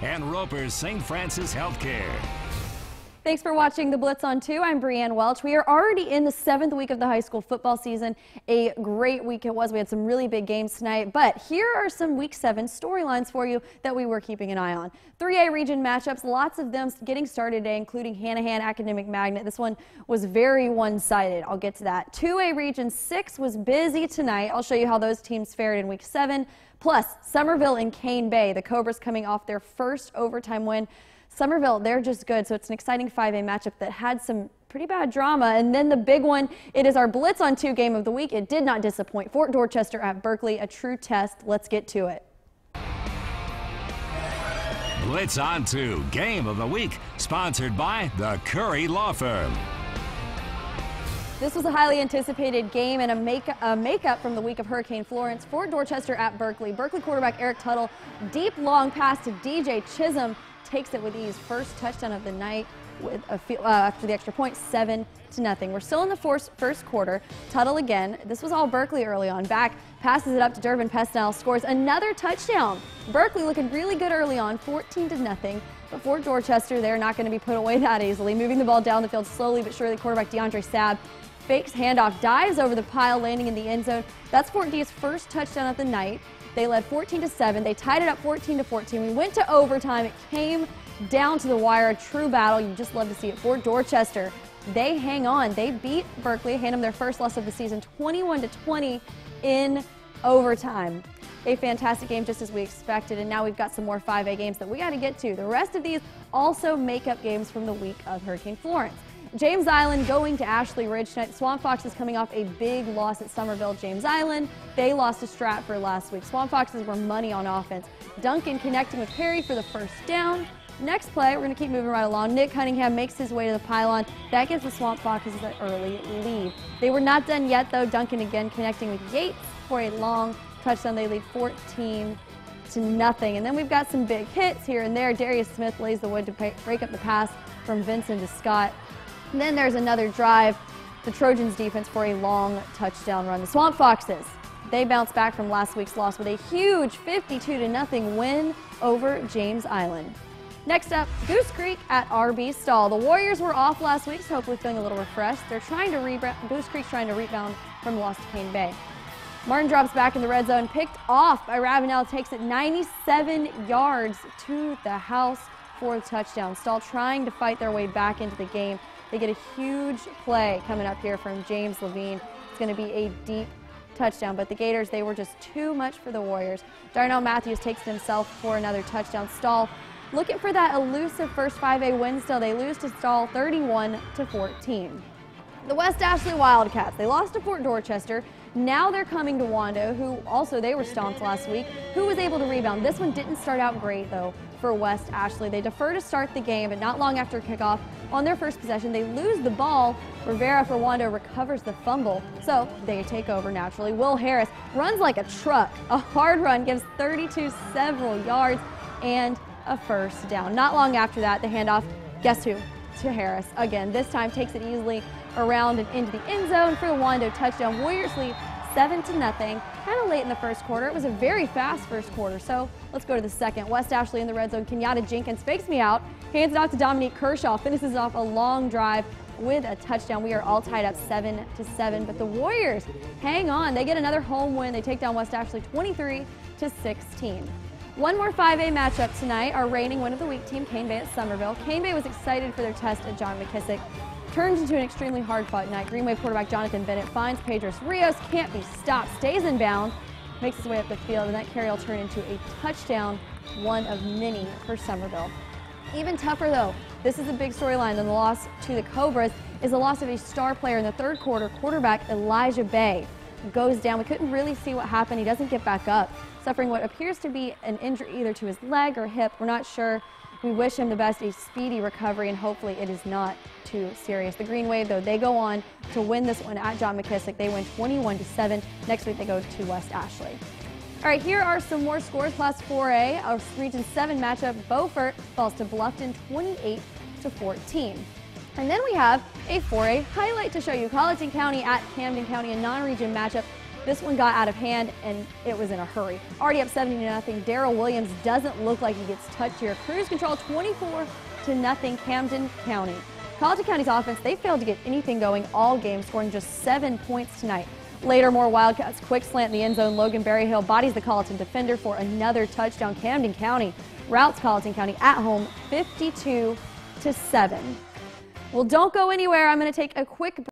and Roper's St. Francis Healthcare. Thanks for watching the Blitz on 2. I'm Brianne Welch. We are already in the 7th week of the high school football season. A great week it was. We had some really big games tonight, but here are some week 7 storylines for you that we were keeping an eye on. 3A region matchups, lots of them getting started today, including Hanahan Academic Magnet. This one was very one-sided. I'll get to that. 2A region 6 was busy tonight. I'll show you how those teams fared in week 7. Plus, Sommerville and Cane Bay, the Cobras coming off their first overtime win. Sommerville, they're just good, so it's an exciting 5A matchup that had some pretty bad drama. And then the big one, it is our Blitz on 2 game of the week. It did not disappoint. Fort Dorchester at Berkley, a true test. Let's get to it. Blitz on 2 game of the week, sponsored by the Curry Law Firm. This was a highly anticipated game and a makeup from the week of Hurricane Florence. Fort Dorchester at Berkley. Berkley quarterback Eric Tuttle, deep long pass to DJ Chisholm, takes it with ease. First touchdown of the night with after the extra point, 7-0. We're still in the first quarter. Tuttle again. This was all Berkley early on. Back, passes it up to Durbin Pesnell, scores another touchdown. Berkley looking really good early on, 14-0. But Fort Dorchester, they're not going to be put away that easily. Moving the ball down the field slowly but surely. Quarterback DeAndre Sabb fakes handoff, dives over the pile, landing in the end zone. That's Fort D's first touchdown of the night. They led 14-7. They tied it up 14-14. We went to overtime. It came down to the wire, a true battle. You just love to see it. Fort Dorchester, they hang on. They beat Berkley, hand them their first loss of the season, 21-20 in overtime. A fantastic game, just as we expected, and now we've got some more 5A games that we got to get to. The rest of these also make-up games from the week of Hurricane Florence. James Island going to Ashley Ridge tonight. Swamp Foxes coming off a big loss at Sommerville. James Island, they lost to Stratford last week. Swamp Foxes were money on offense. Duncan connecting with Perry for the first down. Next play, we're going to keep moving right along. Nick Cunningham makes his way to the pylon. That gives the Swamp Foxes an early lead. They were not done yet, though. Duncan again connecting with Yates for a long touchdown. They lead 14-0. And then we've got some big hits here and there. Darius Smith lays the wood to break up the pass from Vincent to Scott. And then there's another drive, the Trojans defense for a long touchdown run. The Swamp Foxes, they bounce back from last week's loss with a huge 52-0 win over James Island. Next up, Goose Creek at RB Stall. The Warriors were off last week, so hopefully feeling a little refreshed. They're trying to rebound. Goose Creek's trying to rebound from the loss to Cane Bay. Martin drops back in the red zone, picked off by Ravenel, takes it 97 yards to the house for the touchdown. Stall trying to fight their way back into the game. They get a huge play coming up here from James Levine. It's going to be a deep touchdown, but the Gators, they were just too much for the Warriors. Darnell Matthews takes it himself for another touchdown. Stall looking for that elusive first 5A win still. They lose to Stall 31-14. The West Ashley Wildcats, they lost to Fort Dorchester. Now they're coming to Wando, who also, they were stomped last week, who was able to rebound. This one didn't start out great, though, for West Ashley. They defer to start the game, but not long after kickoff, on their first possession, they lose the ball. Rivera for Wando recovers the fumble, so they take over naturally. Will Harris runs like a truck. A hard run, gives 32 several yards and a first down. Not long after that, the handoff, guess who? To Harris. Again, this time takes it easily around and into the end zone for the Wando touchdown. Warriors lead 7-0. Kind of late in the first quarter. It was a very fast first quarter, so let's go to the second. West Ashley in the red zone. Kenyatta Jenkins fakes me out, hands it off to Dominique Kershaw, finishes off a long drive with a touchdown. We are all tied up 7-7, but the Warriors hang on. They get another home win. They take down West Ashley 23-16. One more 5A matchup tonight. Our reigning win of the week team, Cane Bay at Sommerville. Cane Bay was excited for their test at John McKissack. Turns into an extremely hard-fought night. Green Wave quarterback Jonathan Bennett finds Pedros Rios, can't be stopped, stays in bounds, makes his way up the field, and that carry will turn into a touchdown, one of many for Sommerville. Even tougher, though, this is a big storyline than the loss to the Cobras, is the loss of a star player in the third quarter. Quarterback Elijah Bay goes down. We couldn't really see what happened. He doesn't get back up, suffering what appears to be an injury either to his leg or hip. We're not sure. We wish him the best, a speedy recovery, and hopefully it is not too serious. The Green Wave, though, they go on to win this one at John McKissack. They win 21-7. Next week they go to West Ashley. All right, here are some more scores. Class 4A, our Region 7 matchup. Beaufort falls to Bluffton 28-14. And then we have a 4A highlight to show you. Colleton County at Camden County, a non-region matchup. This one got out of hand, and it was in a hurry. Already up 70-0, Darrell Williams doesn't look like he gets touched here. Cruise control 24-0, Camden County. Carleton County's offense, they failed to get anything going all game, scoring just 7 points tonight. Later, more Wildcats. Quick slant in the end zone. Logan Berryhill bodies the Carleton defender for another touchdown. Camden County routs Carleton County at home 52-7. Well, don't go anywhere. I'm going to take a quick break.